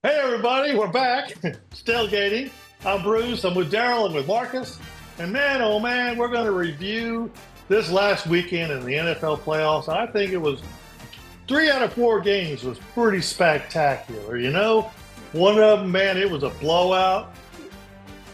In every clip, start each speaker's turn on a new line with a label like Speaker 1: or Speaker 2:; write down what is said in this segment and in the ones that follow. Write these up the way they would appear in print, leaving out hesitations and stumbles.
Speaker 1: Hey, everybody, we're back. Tailgating. I'm Bruce. I'm with Daryl and with Marcus. And man, oh man, we're going to review this last weekend in the NFL playoffs. I think it was 3 out of 4 games was pretty spectacular. One of them, man, it was a blowout.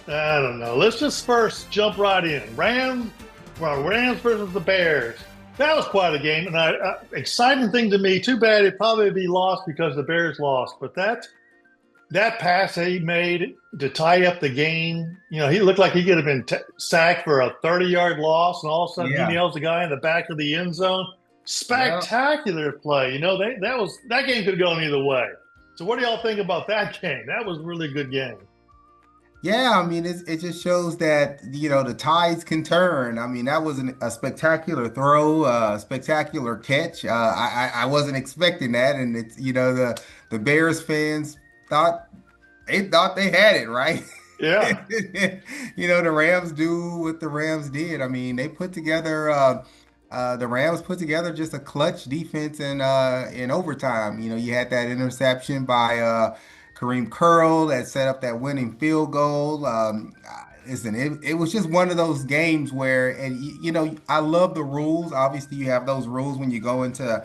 Speaker 1: I don't know. Let's just first jump right in. Rams versus the Bears. That was quite a game, and exciting thing to me. Too bad it probably be lost because the Bears lost. But that pass that he made to tie up the game, he looked like he could have been sacked for a 30-yard loss, and all of a sudden he nails the guy in the back of the end zone. Spectacular play. That game could have gone either way. So what do y'all think about that game? That was a really good game.
Speaker 2: Yeah, I mean, it just shows that, the tides can turn. I mean, that was a spectacular throw, spectacular catch. I wasn't expecting that. And the Bears fans thought they had it, right?
Speaker 1: Yeah.
Speaker 2: The Rams do what the Rams did. I mean, the Rams put together just a clutch defense in overtime. You had that interception by Kareem Curl that set up that winning field goal. Listen, it was just one of those games where, and I love the rules. Obviously, you have those rules when you go into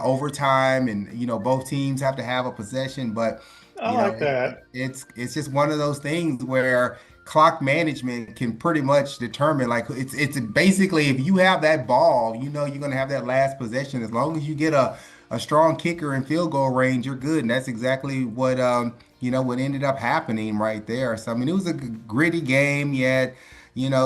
Speaker 2: overtime, and both teams have to have a possession. But
Speaker 1: I like that.
Speaker 2: it's just one of those things where clock management can pretty much determine, like, it's basically, if you have that ball, you're gonna have that last possession. As long as you get a strong kicker in field goal range, you're good. And that's exactly what ended up happening right there. So I mean, it was a gritty game. You had,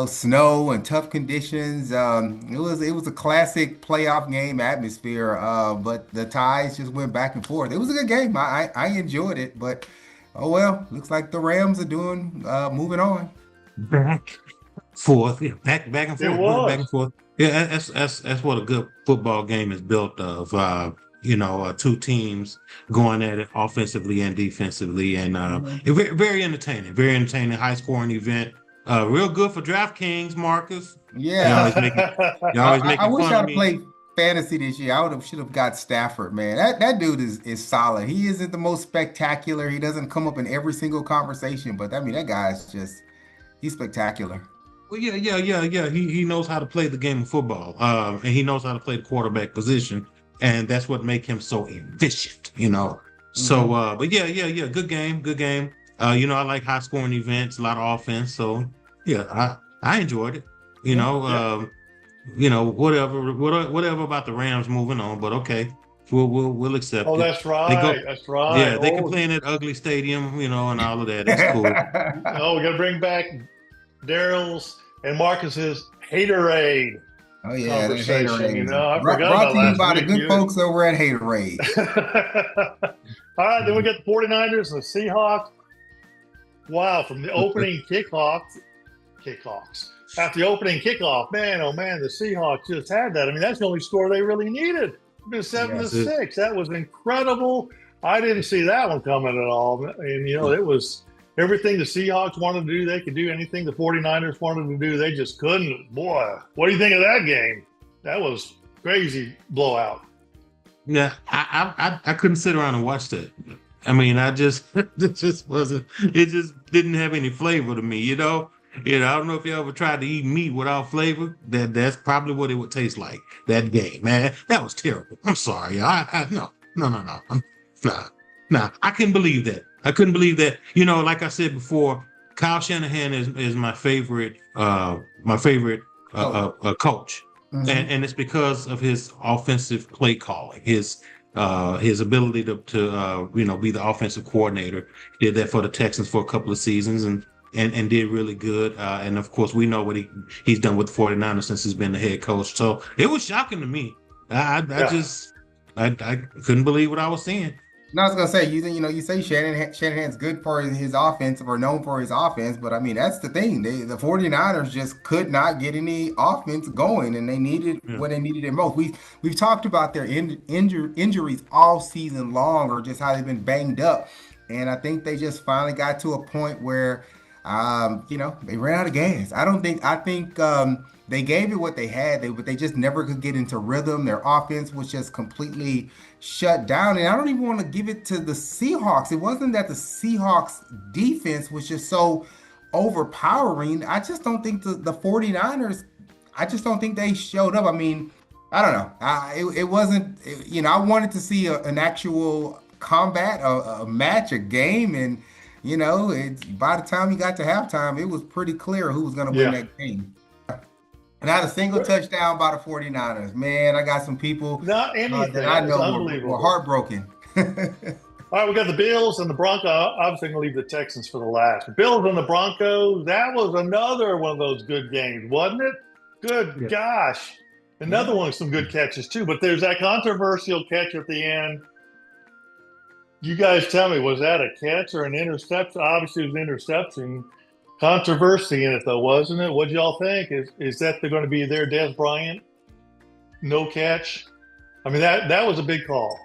Speaker 2: snow and tough conditions. It was a classic playoff game atmosphere. But the ties just went back and forth. It was a good game. I enjoyed it, but oh well, looks like the Rams are doing moving on.
Speaker 3: Back, forth, yeah, back and
Speaker 1: It
Speaker 3: forth, going back
Speaker 1: was.
Speaker 3: and forth. Yeah, that's what a good football game is built of. Two teams going at it offensively and defensively, and very entertaining, very entertaining, high scoring event. Real good for DraftKings, Marcus. You
Speaker 2: Yeah.
Speaker 3: always making you
Speaker 2: I,
Speaker 3: always
Speaker 2: I I
Speaker 3: making
Speaker 2: wish
Speaker 3: fun of
Speaker 2: I'd
Speaker 3: me.
Speaker 2: played fantasy this year. I would have should have got Stafford, man. That dude is solid. He isn't the most spectacular. He doesn't come up in every single conversation, but I mean that guy's just he's spectacular.
Speaker 3: Well, yeah. He knows how to play the game of football, and he knows how to play the quarterback position, and that's what make him so efficient. So,
Speaker 2: Hmm.
Speaker 3: but yeah. Good game, good game. I like high scoring events, a lot of offense. So, yeah, I enjoyed it. You
Speaker 2: Yeah.
Speaker 3: know,
Speaker 1: Yeah.
Speaker 3: um, whatever about the Rams moving on, but okay, we'll accept
Speaker 1: Oh,
Speaker 3: it.
Speaker 1: that's
Speaker 3: They
Speaker 1: right.
Speaker 3: go,
Speaker 1: That's right.
Speaker 3: yeah, they can
Speaker 1: Oh,
Speaker 3: play in that ugly stadium, and all of that. That's cool.
Speaker 1: oh, we got to bring back Daryl's and Marcus's haterade
Speaker 2: Oh yeah, that
Speaker 1: conversation.
Speaker 2: haterade is
Speaker 1: I forgot
Speaker 2: brought
Speaker 1: about
Speaker 2: to you
Speaker 1: last
Speaker 2: by the
Speaker 1: week.
Speaker 2: good folks over at Haterade.
Speaker 1: All right, then we got the 49ers and the Seahawks. Wow, from the opening kickoffs. After the opening kickoff, man, oh man, the Seahawks just had that. I mean, that's the only score they really needed. It's been seven to
Speaker 2: Yes.
Speaker 1: six. That was incredible. I didn't see that one coming at all. And it was everything the Seahawks wanted to do, they could do. Anything the 49ers wanted to do, they just couldn't. Boy, what do you think of that game? That was crazy blowout.
Speaker 3: Yeah, I couldn't sit around and watch that. I mean, I just it just wasn't. It just didn't have any flavor to me. I don't know if you ever tried to eat meat without flavor. That's probably what it would taste like. That game, man, that was terrible. I'm sorry. No. Nah. I couldn't believe that. I couldn't believe that. Like I said before, Kyle Shanahan is my favorite
Speaker 2: Oh.
Speaker 3: coach, and
Speaker 2: Hmm.
Speaker 3: and it's because of his offensive play calling, his ability to be the offensive coordinator. Did that for the Texans for a couple of seasons and did really good. And of course, we know what he's done with the 49ers since he's been the head coach. So it was shocking to me. I
Speaker 1: Yeah.
Speaker 3: just I couldn't believe what I was seeing.
Speaker 2: No, I was gonna say you say Shanahan's good for his offense or known for his offense, but I mean that's the thing. The 49ers just could not get any offense going, and they needed
Speaker 3: Yeah.
Speaker 2: what they needed it most. We've talked about their injuries all season long, or just how they've been banged up, and I think they just finally got to a point where They ran out of gas. I think they gave it what they had, but they just never could get into rhythm. Their offense was just completely shut down. And I don't even want to give it to the Seahawks. It wasn't that the Seahawks defense was just so overpowering. I just don't think the 49ers, I just don't think they showed up. I mean, I don't know. It wasn't, I wanted to see an actual combat, a match, a game. And, by the time you got to halftime, it was pretty clear who was going to win that game. Not a single touchdown by the 49ers. Man, I got some people
Speaker 1: Not anything.
Speaker 2: that I know were heartbroken.
Speaker 1: All right, we got the Bills and the Broncos. Obviously, going to leave the Texans for the last. The Bills and the Broncos, that was another one of those good games, wasn't it? Good gosh. Another one with some good catches, too. But there's that controversial catch at the end. You guys tell me, was that a catch or an interception? Obviously, it was an interception. Controversy in it, though, wasn't it? What do y'all think? Is that they're going to be their Des Bryant? No catch? I mean, that was a big call.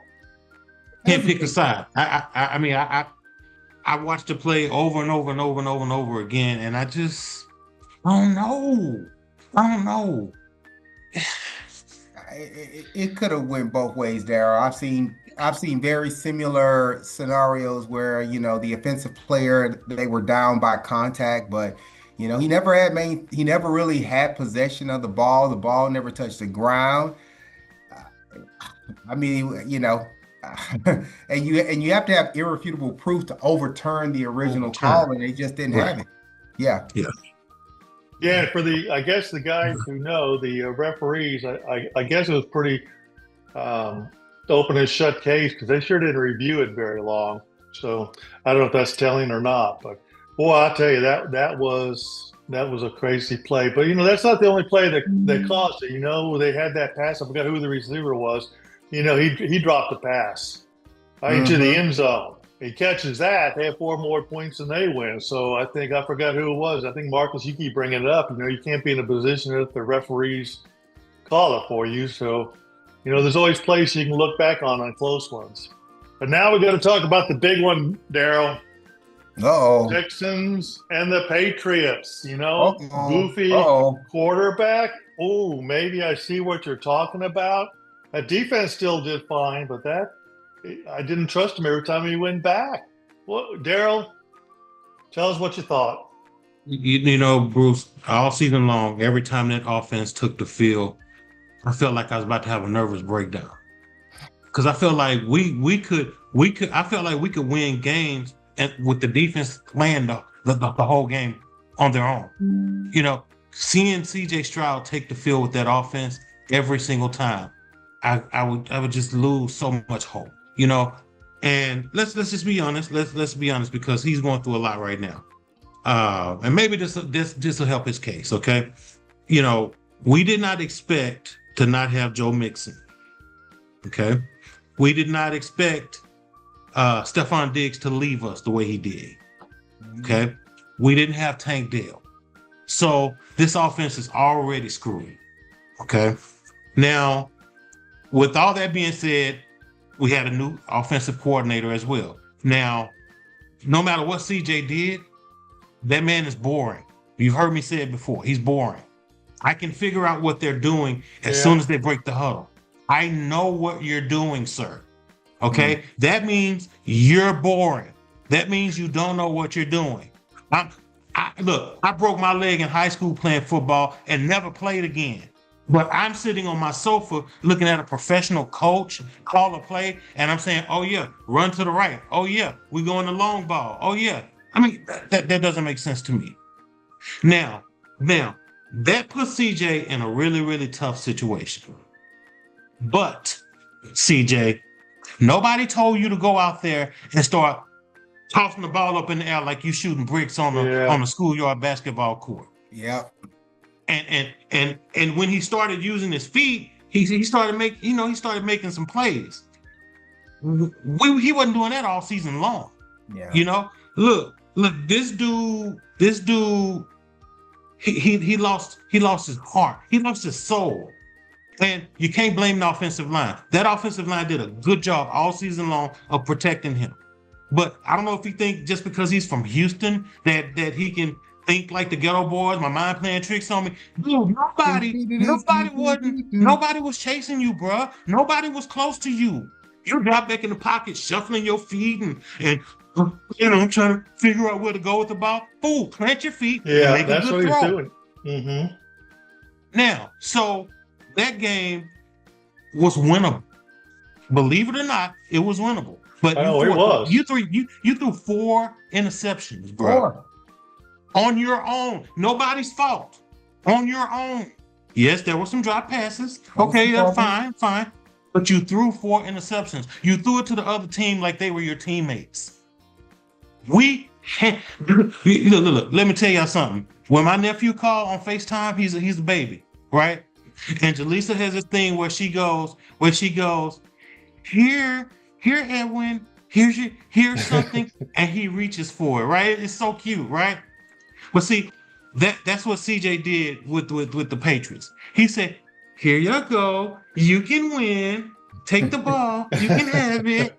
Speaker 3: Can't pick a side. I mean, I watched the play over and over and over and over and over again, and I don't know.
Speaker 2: It could have went both ways, Daryl. I've seen very similar scenarios where the offensive player, they were down by contact, but he never really had possession of the ball. The ball never touched the ground. I mean, and you have to have irrefutable proof to overturn the original call, and they just didn't have it. Yeah.
Speaker 1: Yeah, for I guess the guys who know, the referees, I guess it was pretty open and shut case because they sure didn't review it very long. So I don't know if that's telling or not, but boy, I tell you that was a crazy play. But that's not the only play that caused it. They had that pass. I forgot who the receiver was. He dropped the pass into the end zone. He catches that, they have 4 more points than they win. So I forgot who it was. I think, Marcus, you keep bringing it up. You can't be in a position that the referees call it for you. So, there's always plays you can look back on close ones. But now we're going to talk about the big one, Daryl.
Speaker 2: Uh-oh.
Speaker 1: Texans and the Patriots,
Speaker 2: Uh-oh.
Speaker 1: Goofy quarterback. Oh, maybe I see what you're talking about. That defense still did fine, but I didn't trust him every time he went back. Well, Daryl, tell us what you thought.
Speaker 3: Bruce, all season long, every time that offense took the field, I felt like I was about to have a nervous breakdown. Because I felt like we could win games and with the defense playing the whole game on their own. Seeing CJ Stroud take the field with that offense every single time, I would just lose so much hope. And let's just be honest. Let's be honest, because he's going through a lot right now. And maybe this will help his case. Okay. We did not expect to not have Joe Mixon. Okay. We did not expect Stephon Diggs to leave us the way he did. Okay. We didn't have Tank Dell. So this offense is already screwed. Okay. Now, with all that being said, we had a new offensive coordinator as well. Now, no matter what CJ did, that man is boring. You've heard me say it before. He's boring. I can figure out what they're doing as soon as they break the huddle. I know what you're doing, sir. Okay? That means you're boring. That means you don't know what you're doing. Look, I broke my leg in high school playing football and never played again. But I'm sitting on my sofa looking at a professional coach call a play, and I'm saying, oh, yeah, run to the right. Oh, yeah, we're going the long ball. Oh, yeah. I mean, that doesn't make sense to me. Now, that puts CJ in a really, really tough situation. But, CJ, nobody told you to go out there and start tossing the ball up in the air like you shooting bricks on a schoolyard basketball court.
Speaker 2: Yeah.
Speaker 3: And when he started using his feet, he started making some plays. He wasn't doing that all season long.
Speaker 2: Yeah.
Speaker 3: Look, this dude, he lost his heart. He lost his soul. And you can't blame the offensive line. That offensive line did a good job all season long of protecting him. But I don't know if he think just because he's from Houston that he can think like the ghetto boys. My mind playing tricks on me. Dude, nobody was chasing you, bruh. Nobody was close to you. You drop back in the pocket, shuffling your feet and I'm trying to figure out where to go with the ball. Fool, plant your feet and make a good throw.
Speaker 1: Doing. Mm-hmm.
Speaker 3: Now, so that game was winnable. Believe it or not, it was winnable. But you threw 4 interceptions, bro. On your own. Nobody's fault. On your own. Yes, there were some drop passes. Okay, yeah, fine. But you threw 4 interceptions. You threw it to the other team like they were your teammates. Look, let me tell y'all something. When my nephew called on FaceTime, he's a baby, right? And Jaleesa has this thing where she goes, here, Edwin, here's something, and he reaches for it, right? It's so cute, right? But see, that's what CJ did with the Patriots. He said, here you go, you can win, take the ball, you can have it.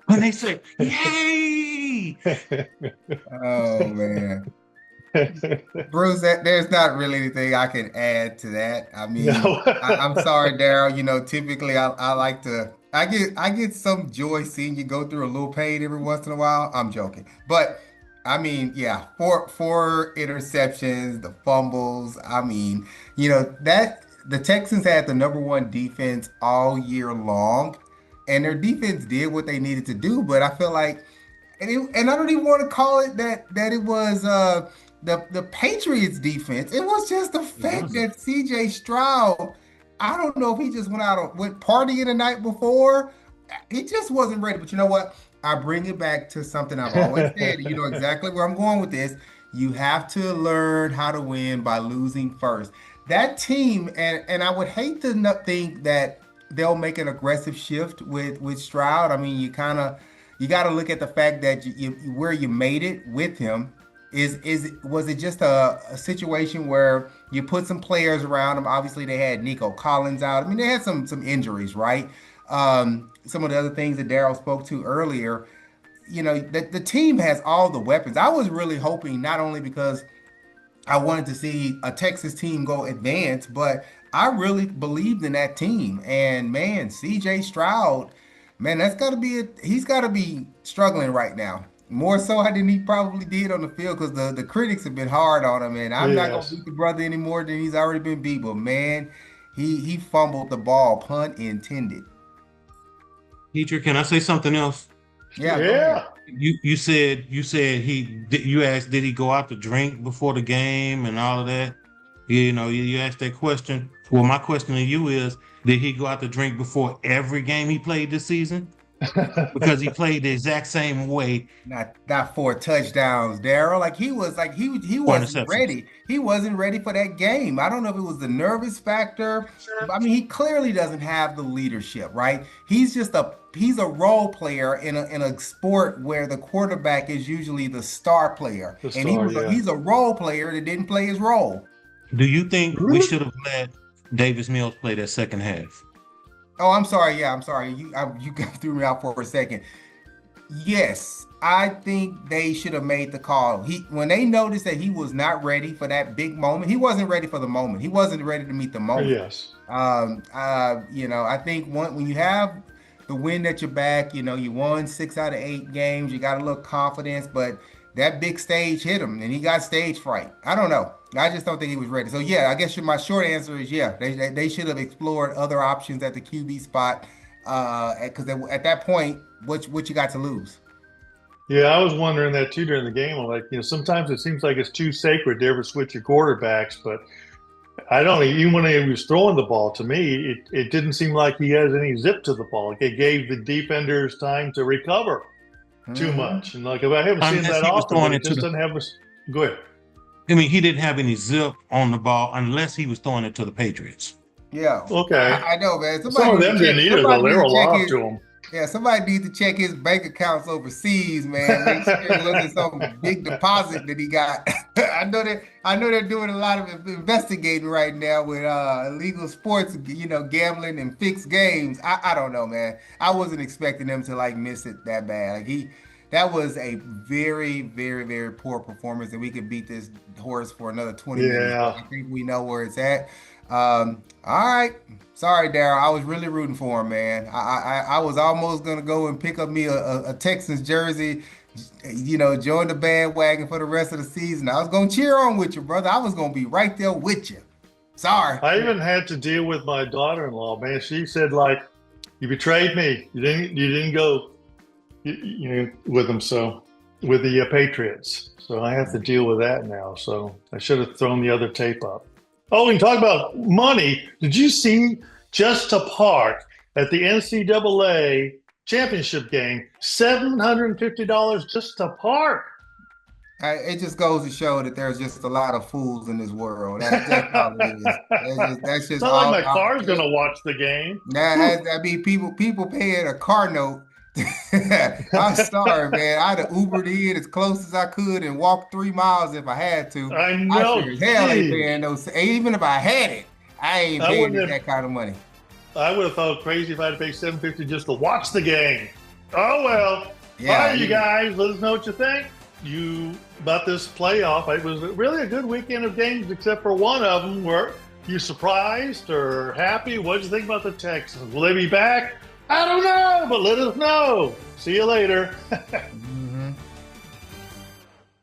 Speaker 3: And they say, yay!
Speaker 2: Oh man. Bruce, there's not really anything I can add to that. I mean, no. I'm sorry, Daryl. Typically I get some joy seeing you go through a little pain every once in a while. I'm joking, but I mean, yeah, four interceptions, the fumbles. I mean, that the Texans had the #1 defense all year long, and their defense did what they needed to do. But I feel like, and I don't even want to call it that it was the Patriots defense. It was just the fact that CJ Stroud, I don't know if he just went partying the night before. He just wasn't ready. But you know what? I bring it back to something I've always said. You know exactly where I'm going with this. You have to learn how to win by losing first. That team, and I would hate to not think that they'll make an aggressive shift with Stroud. I mean, you got to look at the fact that where you made it with him. Was it just a situation where you put some players around him? Obviously, they had Nico Collins out. I mean, they had some injuries, right? Some of the other things that Daryl spoke to earlier. The team has all the weapons. I was really hoping, not only because I wanted to see a Texas team go advance, but I really believed in that team. And man, CJ Stroud, man, he's got to be struggling right now. More so than he probably did on the field, because the critics have been hard on him, and I'm not gonna beat the brother any more than he's already been beat. But man, he fumbled the ball, pun intended.
Speaker 3: Teacher, can I say something else?
Speaker 1: Yeah.
Speaker 3: You you asked, did he go out to drink before the game and all of that? You asked that question. Well, my question to you is, did he go out to drink before every game he played this season? Because he played the exact same way.
Speaker 2: Not 4 touchdowns, Daryl. He wasn't ready. He wasn't ready for that game. I don't know if it was the nervous factor. I mean, he clearly doesn't have the leadership, right? He's a role player in a sport where the quarterback is usually the star player. He's a role player that didn't play his role.
Speaker 3: Do you think we should have let Davis Mills play that second half?
Speaker 2: Oh, I'm sorry. Yeah, I'm sorry. You threw me out for a second. Yes, I think they should have made the call. When they noticed that he was not ready for that big moment, he wasn't ready for the moment. He wasn't ready to meet the moment.
Speaker 1: Yes.
Speaker 2: I think when you have the wind at your back, you won 6 out of 8 games, you got a little confidence, but that big stage hit him and he got stage fright. I don't know. I just don't think he was ready. So yeah, I guess my short answer is they should have explored other options at the QB spot, because at that point, what you got to lose?
Speaker 1: Yeah, I was wondering that too during the game. I'm like, sometimes it seems like it's too sacred to ever switch your quarterbacks, but I don't even when he was throwing the ball, to me, it didn't seem like he has any zip to the ball. Like it gave the defenders time to recover too much. And I haven't seen that often, but it just doesn't have a. Go ahead.
Speaker 3: I mean, he didn't have any zip on the ball unless he was throwing it to the Patriots.
Speaker 2: Yeah.
Speaker 1: Okay.
Speaker 2: I know, man.
Speaker 1: Some of them didn't either, though. They were lost to him.
Speaker 2: Yeah, somebody needs to check his bank accounts overseas, man. Make sure he look at some big deposit that he got. I know they're doing a lot of investigating right now with illegal sports, gambling and fixed games. I don't know, man. I wasn't expecting them to miss it that bad. that was a very, very, very poor performance, and we could beat this horse for another 20 minutes.
Speaker 1: Yeah.
Speaker 2: I think we know where it's at. All right. Sorry, Daryl. I was really rooting for him, man. I was almost gonna go and pick up me a Texans jersey, join the bandwagon for the rest of the season. I was gonna cheer on with you, brother. I was gonna be right there with you. Sorry.
Speaker 1: I even had to deal with my daughter-in-law, man. She said, like, you betrayed me. You didn't go with them, so with the Patriots. So I have to deal with that now. So I should have thrown the other tape up. Oh, we can talk about money. Did you see just to park at the NCAA championship game, $750 just to park?
Speaker 2: It just goes to show that there's just a lot of fools in this world. That's all it is. That's just
Speaker 1: It's not
Speaker 2: all.
Speaker 1: like my car's going to watch the game.
Speaker 2: I mean, people paying a car note. I'm sorry, man. I'd have Ubered in as close as I could and walked 3 miles if I had to.
Speaker 1: I know.
Speaker 2: I sure as hell ain't paying those. Even if I had it, I ain't paying that kind of money.
Speaker 1: I would have felt crazy if I had to pay $750 just to watch the game. Oh well.
Speaker 2: Yeah,
Speaker 1: all right, you guys, let us know what you think. About this playoff. It was really a good weekend of games, except for one of them. Were you surprised or happy? What did you think about the Texans? Will they be back? I don't know, but let us know. See you later.